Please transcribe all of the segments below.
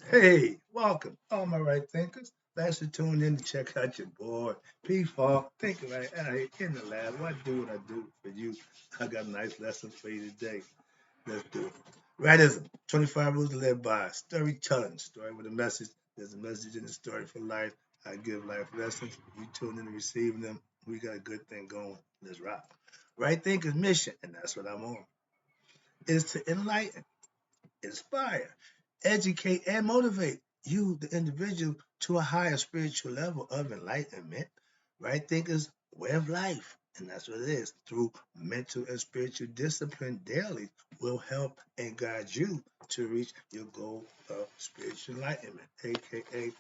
Hey, welcome, all my right thinkers. Thanks for tuning in to check out your boy, P-Funk, thinking right out here in the lab. What do I do for you? I got a nice lesson for you today. Let's do it. Rightism, 25 rules to live by. Storytelling, story with a message. There's a message in the story for life. I give life lessons. You tune in and receive them. We got a good thing going. Let's rock. Right thinkers mission, and that's what I'm on, is to enlighten, inspire, educate, and motivate you, the individual, to a higher spiritual level of enlightenment. Right thinkers, way of life. And that's what it is. Through mental and spiritual discipline daily will help and guide you to reach your goal of spiritual enlightenment, aka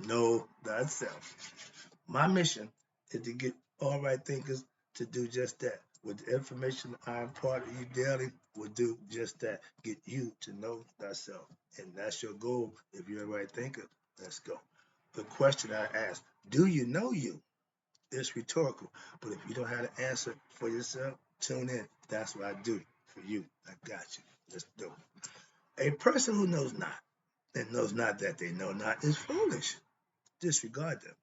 know thyself. My mission is to get all right thinkers to do just that. With the information I impart to you daily, will do just that. Get you to know thyself. And that's your goal. If you're a right thinker, let's go. The question I ask, do you know you? It's rhetorical. But if you don't have the answer for yourself, tune in. That's what I do for you. I got you. Let's do it. A person who knows not and knows not that they know not is foolish. Disregard them.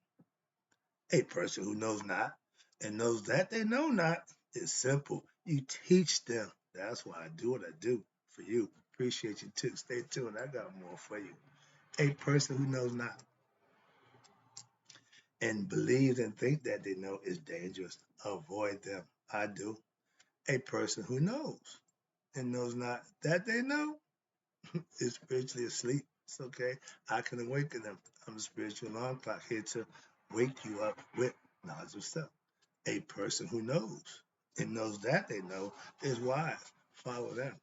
A person who knows not and knows that they know not is simple. You teach them. That's why I do what I do for you. Appreciate you too. Stay tuned. I got more for you. A person who knows not and believes and thinks that they know is dangerous. Avoid them. I do. A person who knows and knows not that they know is spiritually asleep. It's okay. I can awaken them. I'm a spiritual alarm clock here to wake you up with knowledge of self. A person who knows and knows that they know is wise. Follow them.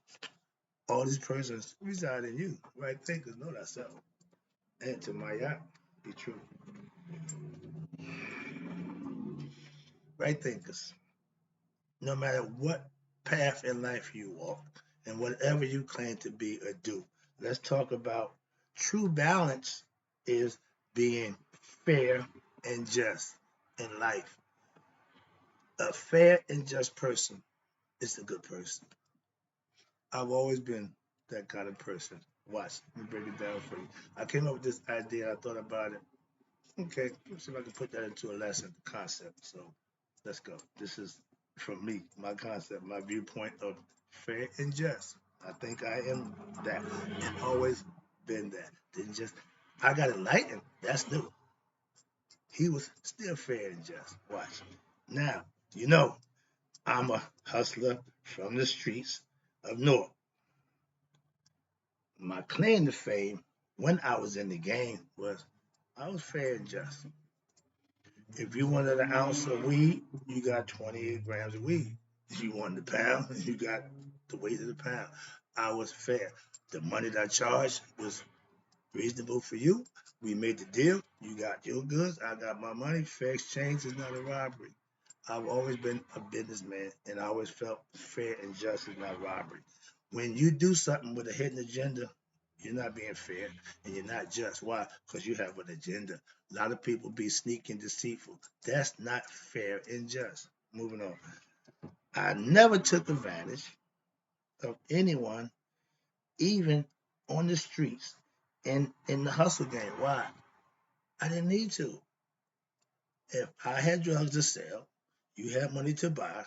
All these persons reside in you. Right thinkers know thyself. And to my yacht, be true. Right thinkers, no matter what path in life you walk and whatever you claim to be or do, let's talk about true balance is being fair and just in life. A fair and just person is a good person. I've always been that kind of person. Watch, let me break it down for you. I came up with this idea. I thought about it. Okay, let's see if I can put that into a lesson, concept. So let's go. This is from me, my concept, my viewpoint of fair and just. I think I am that and always been that. Didn't just, I got enlightened. That's new. He was still fair and just. Watch. Now, you know, I'm a hustler from the streets of Newark. My claim to fame when I was in the game was I was fair and just. If you wanted an ounce of weed, you got 28 grams of weed. If you wanted a pound, you got the weight of the pound. I was fair. The money that I charged was reasonable for you. We made the deal. You got your goods. I got my money. Fair exchange is not a robbery. I've always been a businessman, and I always felt fair and just is not robbery. When you do something with a hidden agenda, you're not being fair and you're not just. Why? Because you have an agenda. A lot of people be sneaky and deceitful. That's not fair and just. Moving on. I never took advantage of anyone, even on the streets and in the hustle game. Why? I didn't need to. If I had drugs to sell, you had money to buy,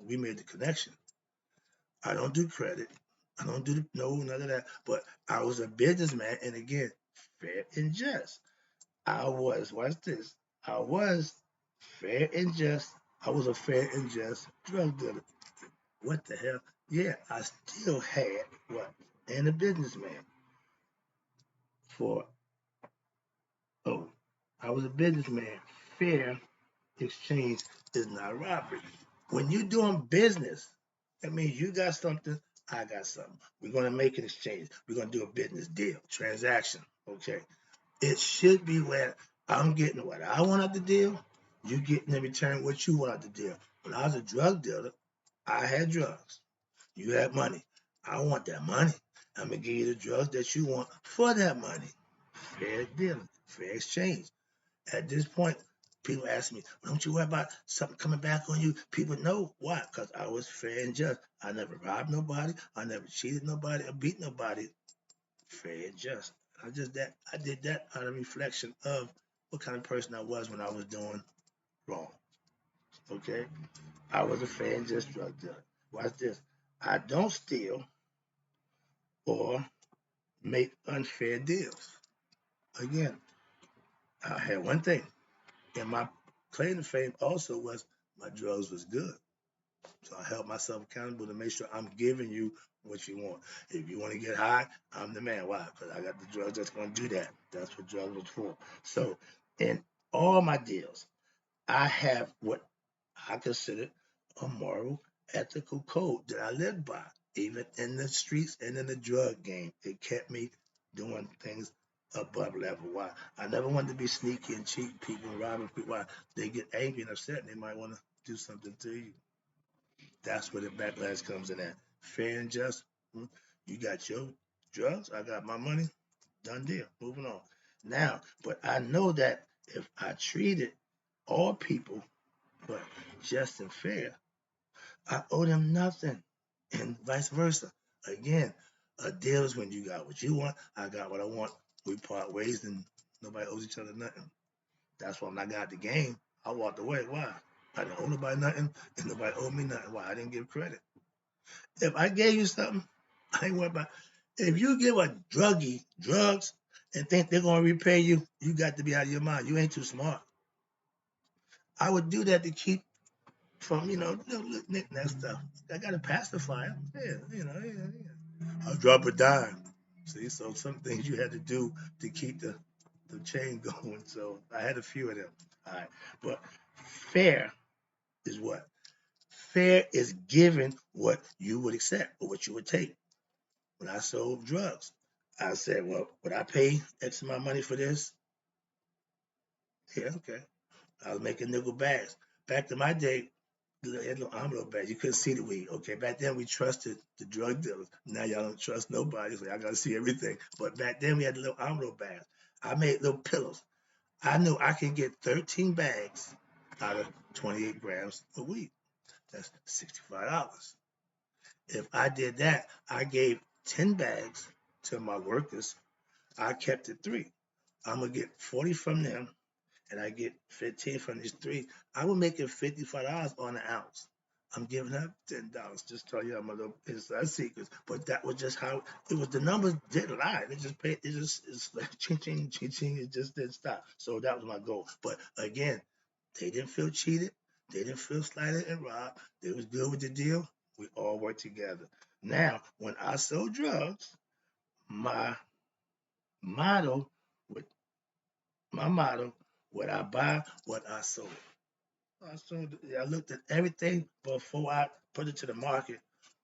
we made the connection. I don't do credit. I don't do no none of that. But I was a businessman, and again, fair and just. I was. Watch this. I was fair and just. I was a fair and just drug dealer. What the hell? Yeah, I still had what? And a businessman for. Oh, I was a businessman. Fair exchange is not robbery. When you're doing business, that means you got something, I got something. We're going to make an exchange. We're going to do a business deal, transaction. Okay. It should be where I'm getting what I want out the deal. You getting in return what you want out the deal. When I was a drug dealer, I had drugs. You had money. I want that money. I'm going to give you the drugs that you want for that money. Fair dealing, fair exchange. At this point, people ask me, don't you worry about something coming back on you? People know why, because I was fair and just. I never robbed nobody. I never cheated nobody or beat nobody. Fair and just. I did that out of reflection of what kind of person I was when I was doing wrong. Okay, I was a fair and just drug dealer. Watch this. I don't steal or make unfair deals. Again, I had one thing, and my claim to fame also was my drugs was good. So I held myself accountable to make sure I'm giving you what you want. If you want to get high, I'm the man. Why? Because I got the drugs that's going to do that. That's what drugs was for. So in all my deals, I have what I consider a moral, ethical code that I live by. Even in the streets and in the drug game, it kept me doing things above level. Why? I never wanted to be sneaky and cheating people and robbing people. Why? They get angry and upset and they might want to do something to you. That's where the backlash comes in at. Fair and just. You got your drugs, I got my money. Done deal. Moving on. Now, but I know that if I treated all people but just and fair, I owe them nothing. And vice versa. Again, a deal is when you got what you want, I got what I want. We part ways and nobody owes each other nothing. That's why when I got the game, I walked away. Why? I didn't owe nobody nothing and nobody owed me nothing. Why? I didn't give credit. If I gave you something, I ain't worried about. If you give a druggie drugs and think they're gonna repay you, you got to be out of your mind. You ain't too smart. I would do that to keep from little knick-knack stuff. I got to pacify them. Yeah, I'll drop a dime. See, so some things you had to do to keep the chain going. So I had a few of them. All right, but fair is what? Fair is giving what you would accept or what you would take. When I sold drugs, I said, well, would I pay X amount of money for this? Yeah, okay. I was making nickel bags. Back in my day, they had little envelope bags. You couldn't see the weed. Okay, back then we trusted the drug dealers. Now y'all don't trust nobody. So I gotta see everything. But back then we had the little envelope bags. I made little pillows. I knew I could get 13 bags out of 28 grams of weed. That's $65. If I did that, I gave 10 bags to my workers. I kept it three. I'm gonna get 40 from them, and I get 15 from these three. I was making $55 on an ounce. I'm giving up $10. Just tell you I'm a little inside secrets, but that was just how it was. The numbers didn't lie. It just paid. It's like ching ching ching ching. It just didn't stop. So that was my goal. But again, they didn't feel cheated. They didn't feel slighted and robbed. They was good with the deal. We all worked together. Now, when I sold drugs, my motto would my motto, would I buy what I sold? I looked at everything before I put it to the market.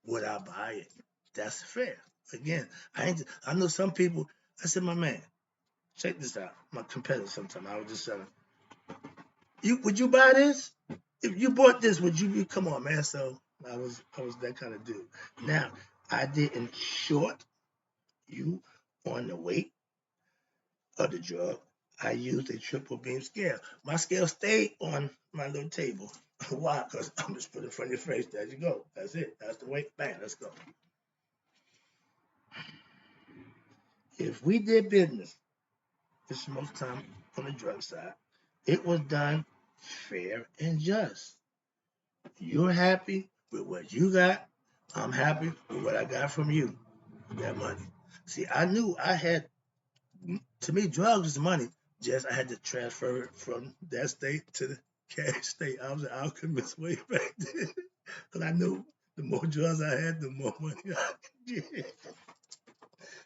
Would I buy it? That's fair. Again, I know some people. I said, my man, check this out. My competitor sometime I was just selling. Would you buy this? If you bought this, would you come on, man? So I was that kind of dude. Now, I didn't short you on the weight of the drug. I used a triple beam scale. My scale stayed on my little table. Why? Because I'm just putting it in front of your face. There you go. That's it. That's the weight. Bang, let's go. If we did business, this is most time on the drug side, it was done fair and just. You're happy with what you got. I'm happy with what I got from you. That money. See, I knew I had, to me, drugs is money. Just I had to transfer it from that state to the cash state. I was an alchemist way back then. Because I knew the more drugs I had, the more money I could get.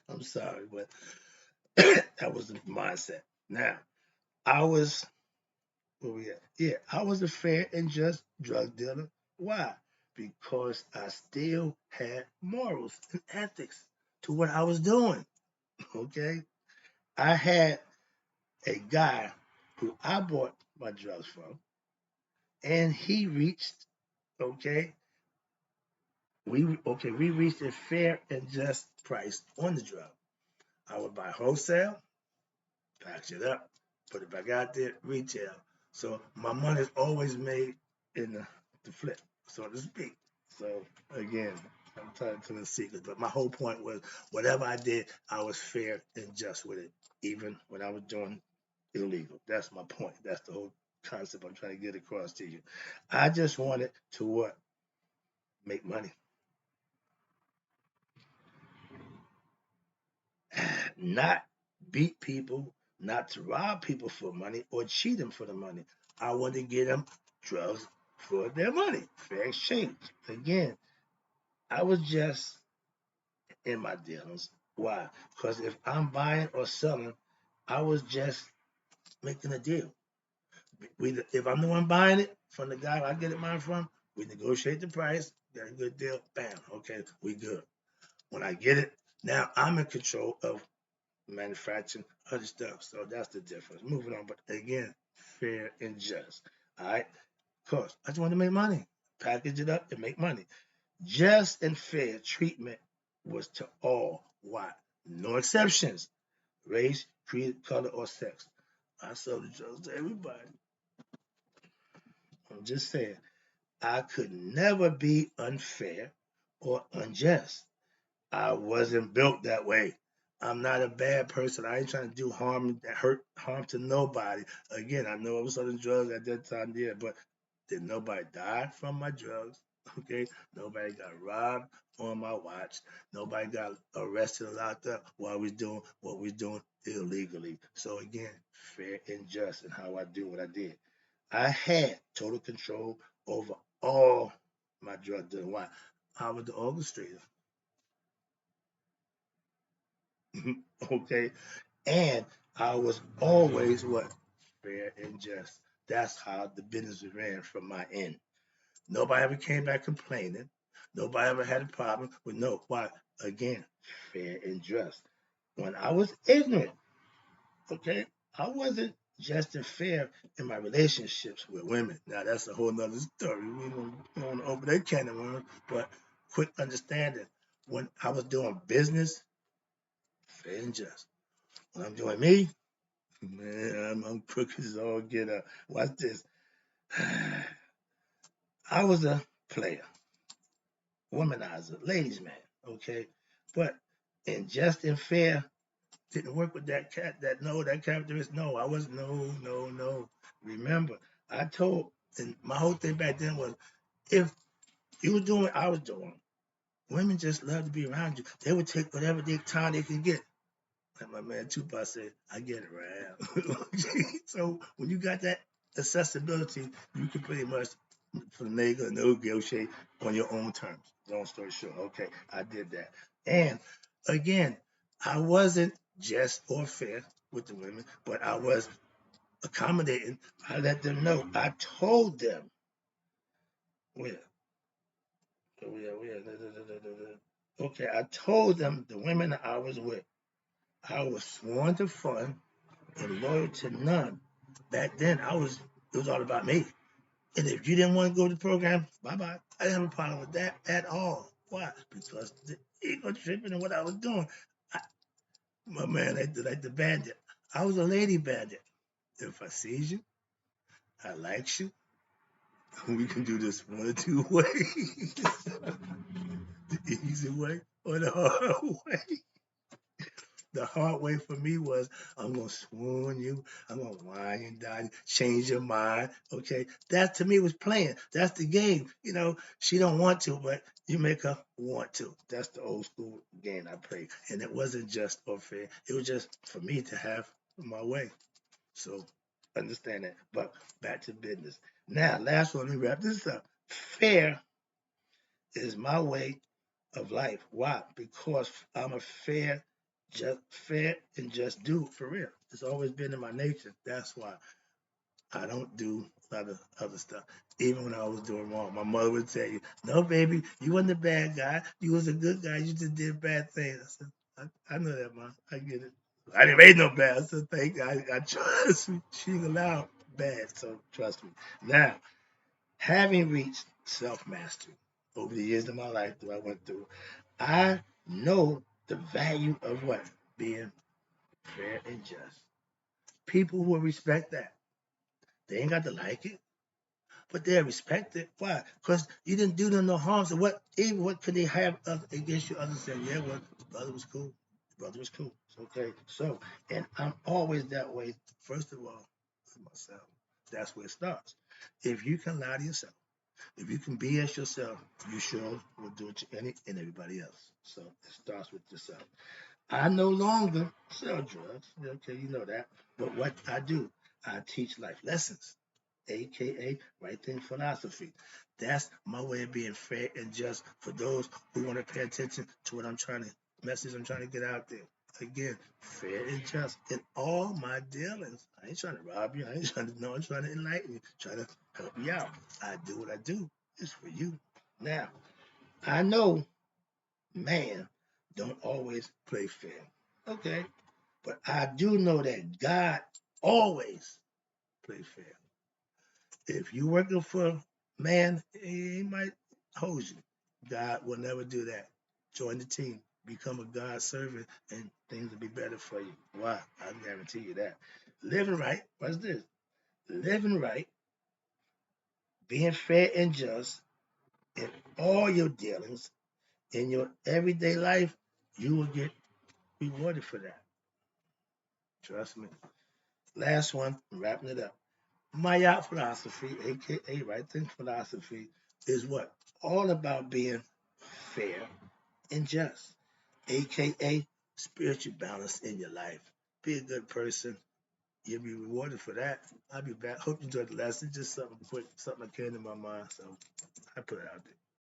I'm sorry, but that was the mindset. Now, I was, where we at? Yeah, I was a fair and just drug dealer. Why? Because I still had morals and ethics to what I was doing. Okay? I had a guy who I bought my drugs from, and he reached, okay, we reached a fair and just price on the drug. I would buy wholesale, package it up, put it back out there, retail. So my money is always made in the flip, so to speak. So again, I'm telling to the secret. But my whole point was whatever I did, I was fair and just with it, even when I was doing illegal. That's my point. That's the whole concept I'm trying to get across to you. I just wanted to what? Make money. Not beat people, not to rob people for money or cheat them for the money. I wanted to get them drugs for their money. Fair exchange. Again, I was just in my dealings. Why? Because if I'm buying or selling, I was just making a deal. If I'm the one buying it from the guy I get it mine from, we negotiate the price, get a good deal, bam, okay, we good. When I get it, now I'm in control of manufacturing other stuff. So that's the difference. Moving on, but again, fair and just. All right, of course, I just want to make money, package it up and make money. Just and fair treatment was to all. Why? No exceptions. Race, creed, color, or sex. I sold the drugs to everybody. I'm just saying, I could never be unfair or unjust. I wasn't built that way. I'm not a bad person. I ain't trying to do harm to nobody. Again, I know I was selling drugs at that time, yeah, but did nobody die from my drugs? Okay, nobody got robbed on my watch. Nobody got arrested or locked up while we're doing what we're doing illegally. So again, fair and just in how I do what I did. I had total control over all my drug dealing. Why? I was the orchestrator. Okay, and I was always what? Fair and just. That's how the business was ran from my end. Nobody ever came back complaining. Nobody ever had a problem with no. Why? Again, fair and just. When I was ignorant, okay, I wasn't just and fair in my relationships with women. Now that's a whole nother story. We don't want to open that can of worms, but quick understanding. When I was doing business, fair and just. When I'm doing me, man, I'm crooked as all get up. Watch this. I was a player, womanizer, ladies' man, okay? But in just and fair, didn't work with that cat, that characteristic. No, I was no. Remember, I told, and my whole thing back then was if you were doing what I was doing, women just love to be around you. They would take whatever time they can get. Like my man Tupac said, I get around. So when you got that accessibility, you can pretty much from nigga negotiate on your own terms. Long story short, okay, I did that. And again, I wasn't just or fair with the women, but I was accommodating. I let them know. I told them where, okay, I told them the women I was with, I was sworn to fun and loyal to none. Back then, it was all about me. And if you didn't want to go to the program, bye bye. I didn't have a problem with that at all. Why? Because the ego tripping and what I was doing. I, my man, like the bandit. I was a lady bandit. If I sees you, I likes you. We can do this one or two ways. The easy way or the hard way. The hard way for me was I'm gonna swoon you, I'm gonna wine and dine, change your mind. Okay, that to me was playing. That's the game. She don't want to, but you make her want to. That's the old school game I played, and it wasn't just or fair. It was just for me to have my way. So understand that. But back to business. Now, last one. Let me wrap this up. Fair is my way of life. Why? Because I'm a fair and just dude for real. It's always been in my nature. That's why I don't do a lot of other stuff. Even when I was doing wrong, my mother would tell you, "No, baby, you wasn't a bad guy. You was a good guy. You just did bad things." I said, "I know that, mom. I get it. I didn't make no bad. So thank God. I trust me. She ain't allowed bad. So trust me." Now, having reached self mastery over the years of my life that I went through, I know the value of what? Being fair and just. People who will respect that. They ain't got to like it. but they're respected. Why? Because you didn't do them no harm. So what could they have against you other than saying, yeah, well, brother was cool. Brother was cool. It's okay. So, and I'm always that way. First of all, for myself. That's where it starts. If you can lie to yourself, if you can be as yourself, you sure will do it to any and everybody else. So it starts with yourself. I no longer sell drugs. Okay, you know that. But what I do, I teach life lessons, aka right thing philosophy. That's my way of being fair and just for those who want to pay attention to what I'm trying to message I'm trying to get out there. Again, fair and just in all my dealings. I ain't trying to rob you. I ain't trying to know. I'm trying to enlighten you, trying to help you out. I do what I do. It's for you. Now, I know man don't always play fair. Okay. But I do know that God always plays fair. If you're working for man, he might hold you. God will never do that. Join the team, become a God servant, and things will be better for you. Why? I guarantee you that. Living right, what's this? Living right, being fair and just in all your dealings, in your everyday life, you will get rewarded for that. Trust me. Last one, wrapping it up. My yacht philosophy, aka right thing philosophy, is what? All about being fair and just, aka spiritual balance in your life. Be a good person. You'll be rewarded for that. I'll be back. Hope you enjoyed the lesson. Just something quick, something that came to my mind. So I put it out there.